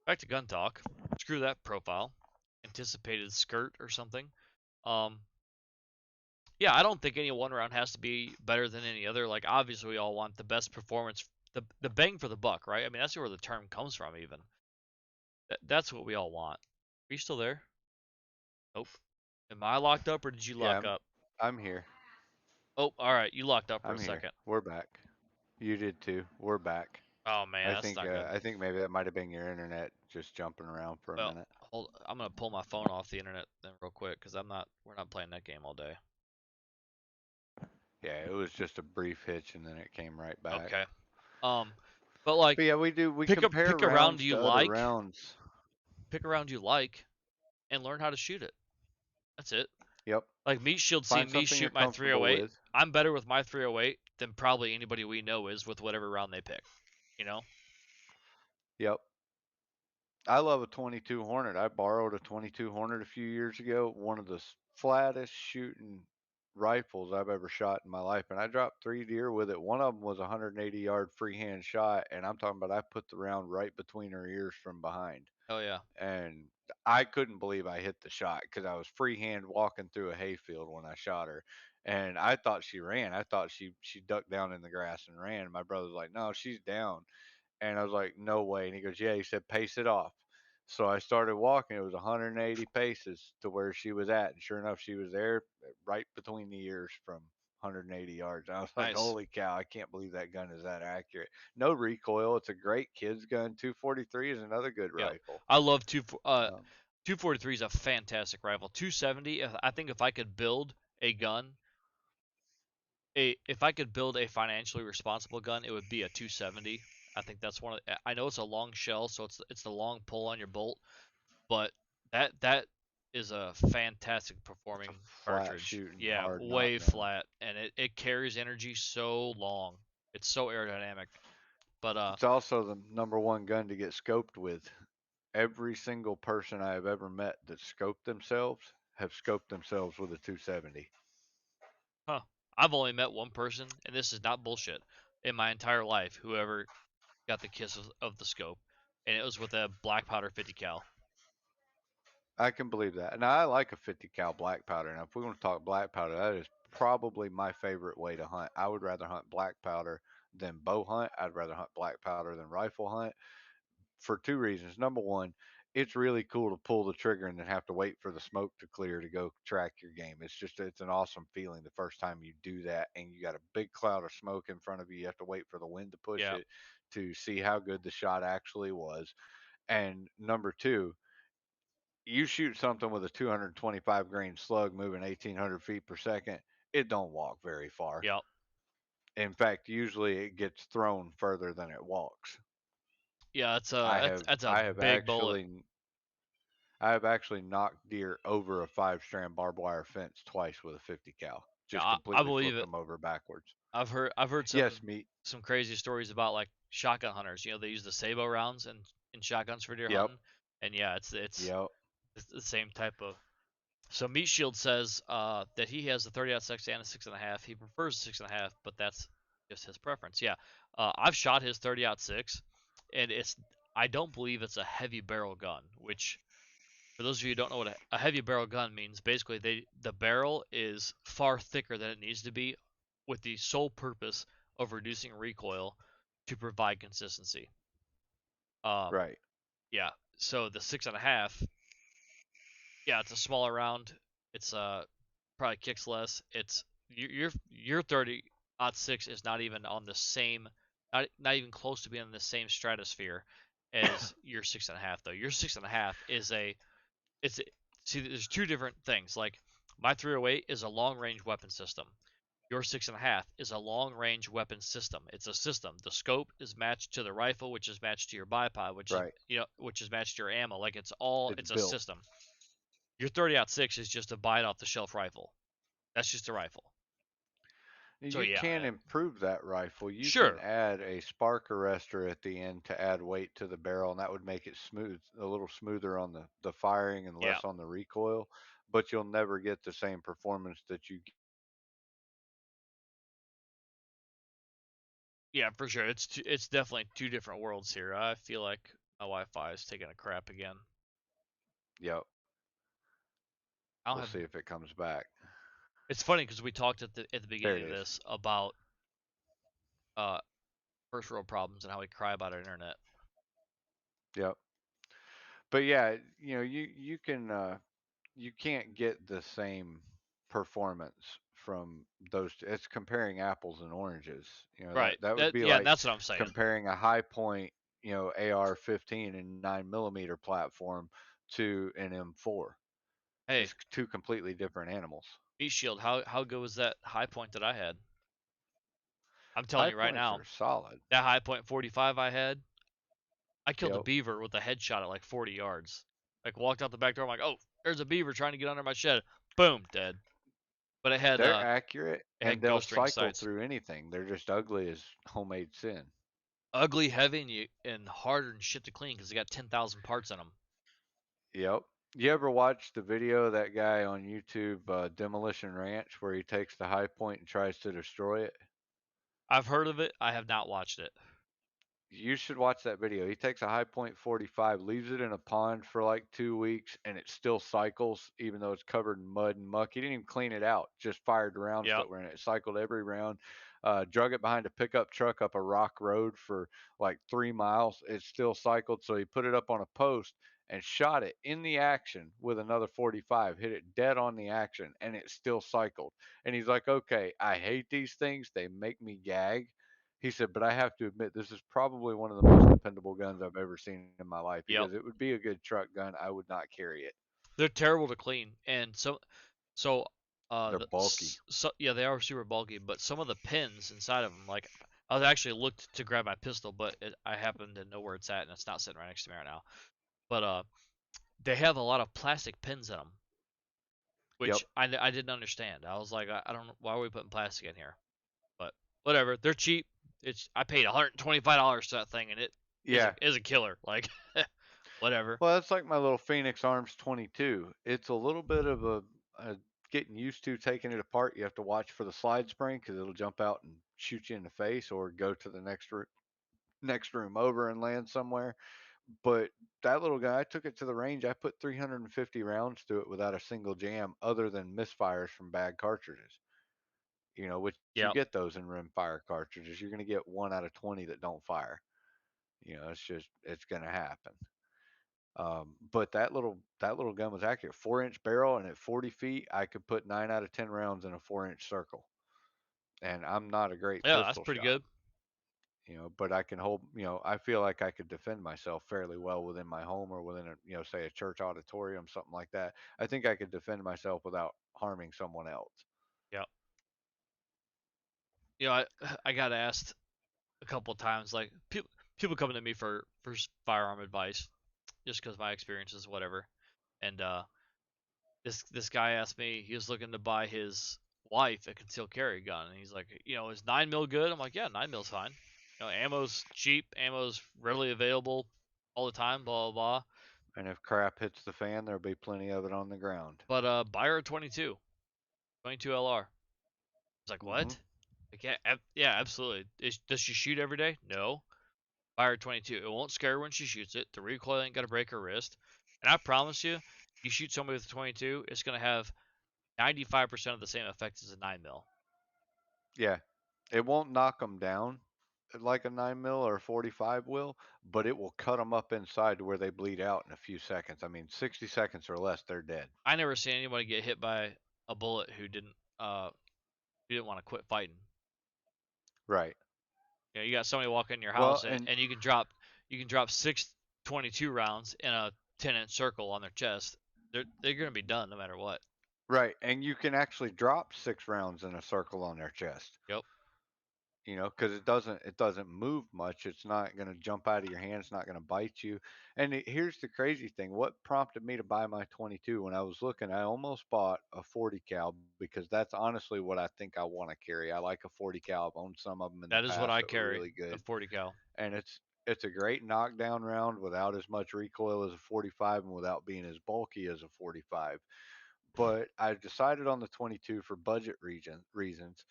back to gun talk. Screw that profile. Anticipated skirt or something. Um. Yeah, I don't think any one round has to be better than any other. Like, obviously, we all want the best performance, the bang for the buck, right? I mean, that's where the term comes from. Even that's what we all want. Are you still there? Nope. Am I locked up or did you Yeah, lock up? I'm here. Oh, all right. You locked up for a I'm here. second. We're back. You did too. We're back. Oh man, that's not good. I think maybe that might have been your internet just jumping around for a Well, minute. hold. I'm gonna pull my phone off the internet then real quick because I'm not. We're not playing that game all day. Yeah, it was just a brief hitch and then it came right back. Okay. Um, but like, But yeah, we compare pick a round rounds you to other like, rounds. pick a round you like, and learn how to shoot it. That's it. Yep. Like Meat Shield Find seeing me something you're shoot my comfortable 308. with. I'm better with my 308 than probably anybody we know is with whatever round they pick. You know? Yep. I love a 22 Hornet. I borrowed a 22 Hornet a few years ago. One of the flattest shooting rifles I've ever shot in my life. And I dropped 3 deer with it. One of them was a 180-yard freehand shot. And I'm talking about I put the round right between her ears from behind. Oh yeah. And I couldn't believe I hit the shot because I was freehand walking through a hayfield when I shot her. And I thought she ran. I thought she ducked down in the grass and ran. My brother's like, no, she's down. And I was like, no way. And he goes, yeah. He said, pace it off. So I started walking. It was 180 paces to where she was at. And sure enough, she was there right between the ears from 180 yards. I was like, Nice. holy cow, I can't believe that gun is that accurate. No recoil. It's a great kid's gun. 243 is another good Yeah. rifle. I love 243 is a fantastic rifle. 270. I think if I could build a gun, if I could build a financially responsible gun, it would be a 270. I think that's one of. I know it's a long shell, so it's the long pull on your bolt, but that is a fantastic It's a performing flat cartridge. shooting, Yeah, hard way knockdown. flat, and it carries energy so long. It's so aerodynamic. But It's also the number one gun to get scoped with. Every single person I have ever met that scoped themselves have scoped themselves with a 270. huh, I've only met one person, and this is not bullshit, in my entire life who ever got the kiss of the scope, and it was with a black powder 50 cal. I can believe that. And I like a 50 cal black powder. Now, if we want to talk black powder, that is probably my favorite way to hunt. I would rather hunt black powder than bow hunt. I'd rather hunt black powder than rifle hunt for two reasons. Number one, it's really cool to pull the trigger and then have to wait for the smoke to clear to go track your game. It's an awesome feeling the first time you do that and you got a big cloud of smoke in front of you. You have to wait for the wind to push Yeah, it to see how good the shot actually was. And number two, you shoot something with a 225 grain slug moving 1800 feet per second, it don't walk very far. yeah, In fact, usually it gets thrown further than it walks. yeah. That's a I have big bullet. actually knocked deer over a 5 strand barbed wire fence twice with a 50 cal. Yeah, Just I completely believe flipped it. them over backwards. I've heard Yes, meat. some crazy stories about like shotgun hunters. You know, they use the sabot rounds in shotguns for deer Yep. hunting, and yeah, Yep. it's the same type of. So Meat Shield says that he has a 30-06 and a 6.5. He prefers a 6.5, but that's just his preference. Yeah, I've shot his 30-06, and it's I don't believe it's a heavy barrel gun, which for those of you who don't know what a heavy barrel gun means, basically the barrel is far thicker than it needs to be, with the sole purpose of reducing recoil to provide consistency. Um, Right. yeah. So the 6.5, yeah, it's a smaller round. It's probably kicks less. It's your 30. .6 is not even on the same, not even close to being in the same stratosphere as your 6.5 though. Your 6.5 is a it's a, see there's two different things. Like my 308 is a long range weapon system. Your 6.5 is a long range weapon system. It's a system. The scope is matched to the rifle, which is matched to your bipod, which is Right. which is matched to your ammo. Like It's it's a built. system. Your 30-06 is just a buy it off the shelf rifle. That's just a rifle. So You yeah, can improve that rifle. You can sure. add a spark arrestor at the end to add weight to the barrel, and that would make it smooth, a little smoother on the firing and Yeah, less on the recoil. But you'll never get the same performance that you yeah, for sure. It's definitely two different worlds here. I feel like my Wi-Fi is taking a crap again. Yep. I don't We'll have. see if it comes back. It's funny because we talked at the There beginning it of is. this about uh first world problems and how we cry about our internet. Yep. But yeah, you can you can't get the same performance from those two. It's comparing apples and oranges. Right. That would That be yeah, like that's what I'm saying. comparing a high point, AR-15 and 9 millimeter platform to an M4. Hey, It's two completely different animals. Meat Shield, how good was that high point that I had? I'm telling High you right points now, are solid. that high point 45 I had, I killed a Yep. beaver with a headshot at like 40 yards. Like walked out the back door, I'm like, oh, there's a beaver trying to get under my shed. Boom, dead. But They're accurate it and had they'll ghost ring cycle sights. through anything. They're just ugly as homemade sin. Ugly, heavy, and harder and shit to clean because they got 10,000 parts in them. Yep. You ever watch the video of that guy on YouTube, Demolition Ranch, where he takes the high point and tries to destroy it? I've heard of it. I have not watched it. You should watch that video. He takes a high point 45, leaves it in a pond for like 2 weeks, and it still cycles, even though it's covered in mud and muck. He didn't even clean it out, just fired the rounds Yep. that were in it. It cycled every round, drug it behind a pickup truck up a rock road for like 3 miles. It still cycled, so he put it up on a post and shot it in the action with another 45, hit it dead on the action, and it still cycled. And he's like, okay, I hate these things. They make me gag. He said, but I have to admit, this is probably one of the most dependable guns I've ever seen in my life. He Yep. goes, it would be a good truck gun. I would not carry it. They're terrible to clean, and so They're bulky. yeah, they are super bulky. But some of the pins inside of them, like I was actually looked to grab my pistol, but I happen to know where it's at, and it's not sitting right next to me right now. But they have a lot of plastic pins in them, Yep. which I didn't understand. I was like, I don't know why are we putting plastic in here, but whatever. They're cheap. It's I paid $125 for that thing, and it Yeah. is a killer. Like whatever. Well, that's like my little Phoenix Arms 22. It's a little bit of a getting used to taking it apart. You have to watch for the slide spring because it'll jump out and shoot you in the face or go to the next room over and land somewhere. But that little guy, I took it to the range. I put 350 rounds through it without a single jam, other than misfires from bad cartridges. Which you Yep. get those in rimfire cartridges. You're going to get 1 out of 20 that don't fire. It's going to happen. But that little gun was accurate. 4-inch barrel, and at 40 feet, I could put 9 out of 10 rounds in a 4-inch circle. And I'm not a great Yeah, that's pistol pretty shot, good. but I can hold. I feel like I could defend myself fairly well within my home or within say a church auditorium, something like that. I think I could defend myself without harming someone else. Yep. I got asked a couple of times, like people coming to me for firearm advice, just because my experiences, whatever. And this guy asked me, he was looking to buy his wife a concealed carry gun, and he's like, is 9 mil good? I'm like, yeah, 9 mil's fine. Ammo's cheap, ammo's readily available all the time, blah blah blah. And if crap hits the fan, there'll be plenty of it on the ground. But buy her a 22, 22 LR. It's like Hmm. what? Like yeah, absolutely. Does she shoot every day? No. Fire 22. It won't scare her when she shoots it. The recoil ain't gonna break her wrist. And I promise you, you shoot somebody with a 22, it's gonna have 95% of the same effect as a 9 mil. Yeah, it won't knock them down like a 9 mil or a 45 will, but it will cut them up inside to where they bleed out in a few seconds. I mean, 60 seconds or less, they're dead. I never seen anybody get hit by a bullet who didn't want to quit fighting. Right. You got somebody walk in your Well, house and, and and you can drop 6.22 rounds in a 10-inch circle on their chest. They're gonna be done no matter what. right, and you can actually drop 6 rounds in a circle on their chest. Yep, Because it doesn't move much. It's not going to jump out of your hand. It's not going to bite you. And here's the crazy thing: what prompted me to buy my 22? When I was looking, I almost bought a 40 cal because that's honestly what I think I want to carry. I like a 40 cal. I've owned some of them in the that is what past I that were carry. really A good, 40 cal. and it's a great knockdown round without as much recoil as a 45 and without being as bulky as a 45. But I decided on the 22 for budget reasons,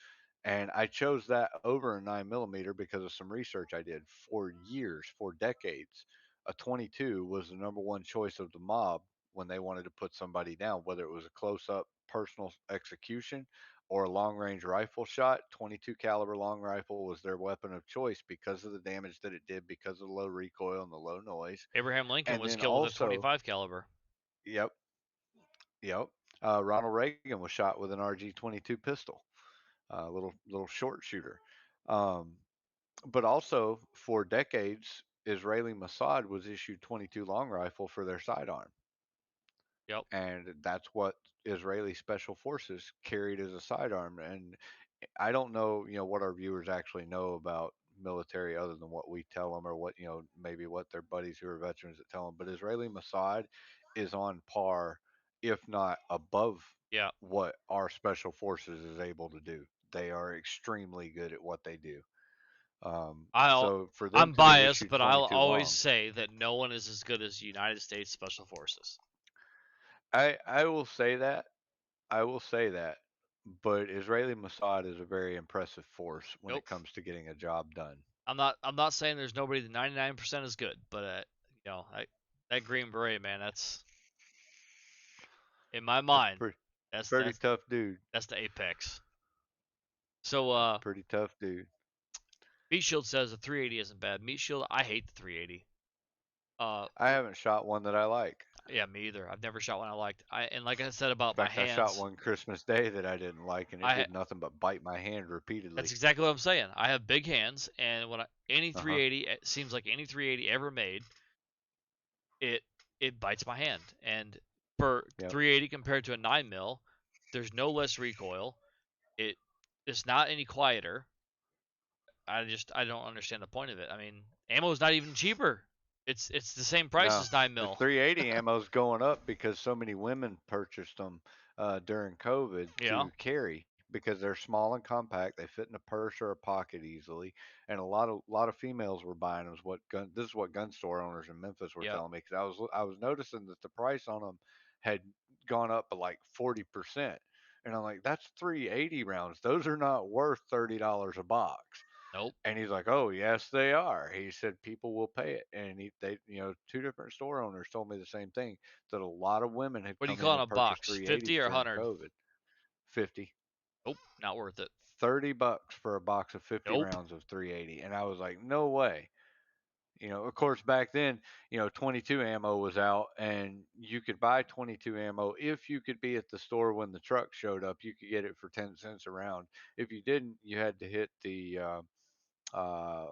and I chose that over a 9 millimeter because of some research I did for years, for decades. A 22 was the number one choice of the mob when they wanted to put somebody down, whether it was a close up personal execution or a long range rifle shot. 22 caliber long rifle was their weapon of choice because of the damage that it did, because of the low recoil and the low noise. Abraham Lincoln And was then killed with a also, 25 caliber. yep, yep. Ronald Reagan was shot with an RG-22 pistol, little short shooter. Um, but also for decades, Israeli Mossad was issued 22 long rifle for their sidearm, Yep. and that's what Israeli special forces carried as a sidearm. And I don't know, what our viewers actually know about military other than what we tell them or what, maybe what their buddies who are veterans that tell them. But Israeli Mossad is on par, if not above, Yeah. what our special forces is able to do. They are extremely good at what they do. I'll So for them I'm to get biased, issued but I'll 22 always long, say that no one is as good as United States Special Forces. I will say that. I will say that. But Israeli Mossad is a very impressive force when it Nope. comes to getting a job done. I'm not saying there's nobody that 99% is good, but that Green Beret man, that's in my That's mind, pretty that's pretty that's tough dude. that's the apex. So That's a pretty tough dude. Meat Shield says the 380 isn't bad. Meat Shield, I hate the 380. Uh, I haven't shot one that I like. yeah, me either. I've never shot one I liked. And like I said In about my fact, I shot hands, one Christmas Day that I didn't like, and it I did nothing but bite my hand that's repeatedly. exactly what I'm saying. I have big hands, and any Uh huh. 380, it seems like any 380 ever made, it it bites my hand. And for Yep. 380 compared to a 9 mil, there's no less recoil. It it's not any quieter. I don't understand the point of it. I mean, ammo is not even cheaper. It's the same price No, as 9 the mil. 380 ammo's going up because so many women purchased them during COVID Yeah, to carry because they're small and compact. They fit in a purse or a pocket easily, and a lot of females were buying them. This is what gun store owners in Memphis were yeah. telling me because I was noticing that the price on them had gone up by like 40%, and I'm like, that's 380 rounds. Those are not worth $30 a box. Nope. And he's like, "Oh, yes, they are." He said people will pay it, and two different store owners told me the same thing that a lot of women had What do you come call in in a and purchased box? 50 380s or during 100? COVID. 50, Nope, not worth it. $30 for a box of 50 Nope. rounds of 380, and I was like, "No way." Of course, back then, 22 ammo was out, and you could buy 22 ammo if you could be at the store when the truck showed up. You could get it for 10 cents a round. If you didn't, you had to hit uh,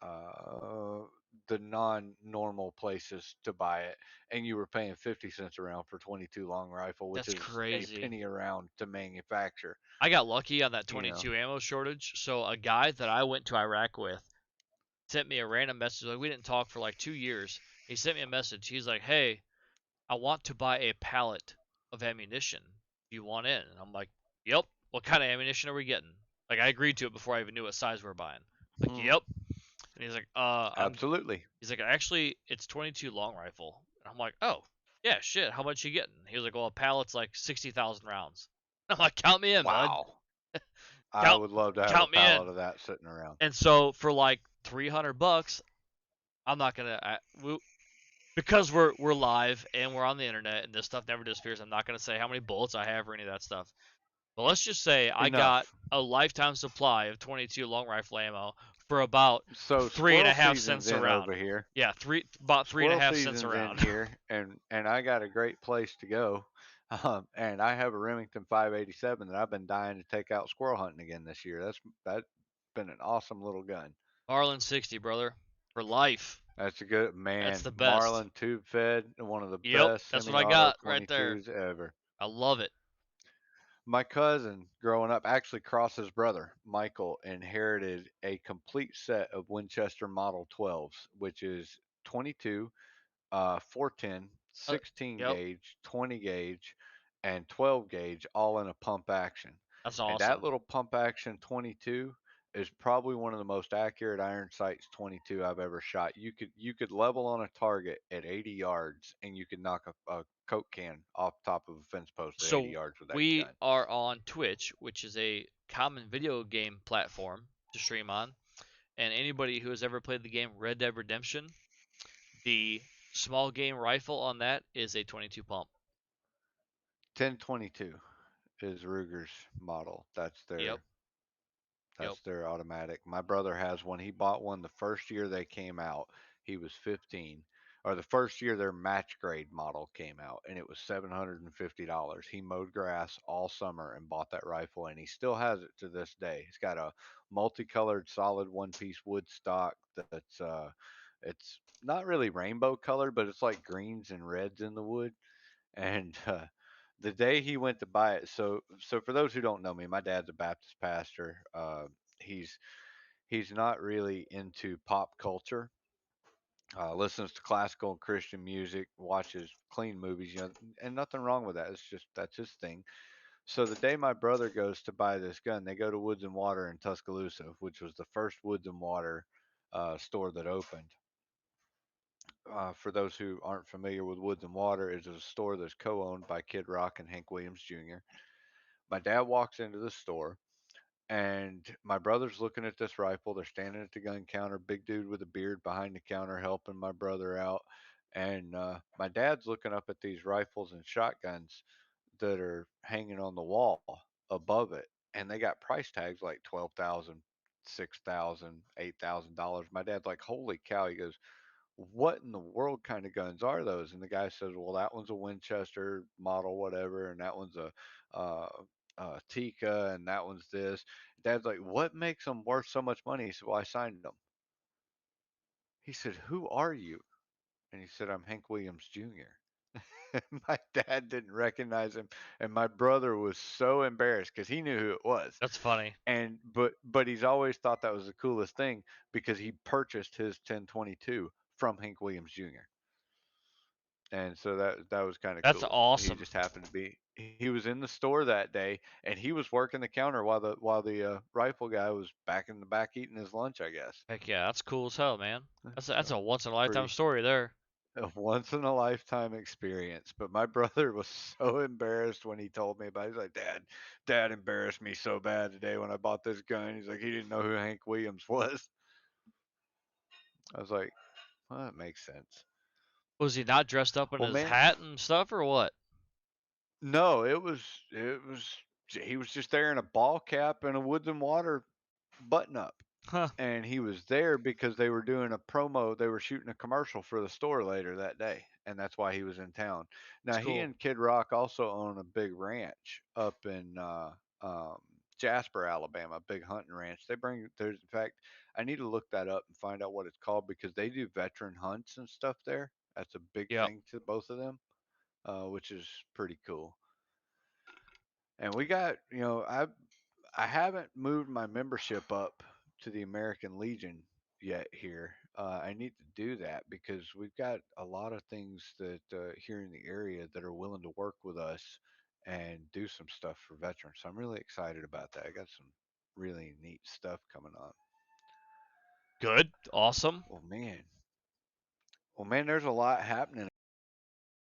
uh, the non-normal places to buy it, and you were paying 50 cents a round for 22 long rifle, which That's is a crazy. penny a round to manufacture. I got lucky on that You know. 22 ammo shortage. So a guy that I went to Iraq with sent me a random message. Like we didn't talk for like 2 years. He sent me a message. He's like, "Hey, I want to buy a pallet of ammunition. Do you want in?" And I'm like, "Yep. What kind of ammunition are we getting?" Like I agreed to it before I even knew what size we are buying. Like, Hmm. "Yep." And he's like, I'm." Absolutely. He's like, "Actually, it's 22 long rifle." And I'm like, "Oh, yeah, shit. How much you getting?" He was like, "Well, a pallet's like 60,000 rounds." I'm like, "Count me in, bud. Wow. I Count would love to have a count me pallet in." of that sitting around. And so for like $300, I'm not gonna because we're live and we're on the internet and this stuff never disappears. I'm not gonna say how many bullets I have or any of that stuff. But let's just say I got Enough. a lifetime supply of 22 long rifle ammo for about So three and squirrel a half season's cents a in round. over here. Yeah, about three and a Squirrel half cents a season's in round. here, and I got a great place to go. And I have a Remington 587 that I've been dying to take out squirrel hunting again this year. That been an awesome little gun. Marlin 60, brother, for life. That's a good That's man. the best. Marlin tube fed, one of the Yep, best that's what I semi-auto got right there. 22s ever. I love it. My cousin, growing up, actually Cross's brother, Michael, inherited a complete set of Winchester Model 12s, which is 22, 410, Uh, 16 yep, gauge, 20 gauge, and 12 gauge, all in a pump action. that's And that awesome. little pump action 22 is probably one of the most accurate iron sights 22 I've ever shot. You could level on a target at 80 yards, and you could knock a Coke can off top of a fence post at 80 So yards with that we gun. are on Twitch, which is a common video game platform to stream on. And anybody who has ever played the game Red Dead Redemption, the small game rifle on that is a 22 pump. 1022 is Ruger's model. Yep, yep. That's their automatic. My brother has one. He bought one the first year they came out. He was 15, or the first year their match grade model came out, and it was $750. He mowed grass all summer and bought that rifle, and he still has it to this day. He's got a multicolored solid one-piece wood stock it's not really rainbow colored, but it's like greens and reds in the wood. And the day he went to buy it, so for those who don't know me, my dad's a Baptist pastor. He's he's not really into pop culture. Listens to classical and Christian music, watches clean movies, and nothing wrong with that. It's just that's his thing. So the day my brother goes to buy this gun, they go to Woods and Water in Tuscaloosa, which was the first Woods and Water store that opened. For those who aren't familiar with Woods and Water, it is a store that's co-owned by Kid Rock and Hank Williams Jr. My dad walks into the store, and my brother's looking at this rifle. They're standing at the gun counter, big dude with a beard behind the counter helping my brother out. And my dad's looking up at these rifles and shotguns that are hanging on the wall above it. And they got price tags like 12,000, 6,000, $8,000. My dad's like, holy cow. He goes, what in the world kind of guns are those? And the guy says, well, that one's a Winchester model, whatever, and that one's uh, Tika, and that one's this. Dad's like, what makes them worth so much money? He said, well, I signed them. He said, who are you? And he said, I'm Hank Williams Jr. My dad didn't recognize him, and my brother was so embarrassed because he knew who it was. That's funny. And but he's always thought that was the coolest thing because he purchased his 1022 from Hank Williams Jr. And so that was kind of That's cool. He awesome. just happened to be he was in the store that day, and he was working the counter while the rifle guy was back in the back eating his lunch, I guess. Heck yeah, that's cool as hell, man. That's So a once in a lifetime pretty story there. a once in a lifetime experience. But my brother was so embarrassed when he told me about it. He's like, Dad embarrassed me so bad today when I bought this gun. He's like, he didn't know who Hank Williams was. I was like, well, that makes sense. Was he not dressed up in Well, his man, hat and stuff or what? no, it was he was just there in a ball cap and a Woods and Water button up. Huh, And he was there because they were doing a promo. They were shooting a commercial for the store later that day, and that's why he was in town. that's Now he cool. and Kid Rock also own a big ranch up in um, Jasper, Alabama, a big hunting ranch. There's in fact, I need to look that up and find out what it's called because they do veteran hunts and stuff there. That's a big Yep. thing to both of them, which is pretty cool. And we got, I haven't moved my membership up to the American Legion yet here. I need to do that because we've got a lot of things that here in the area that are willing to work with us and do some stuff for veterans. So I'm really excited about that. I got some really neat stuff coming on. Good. Awesome. Well, man, there's a lot happening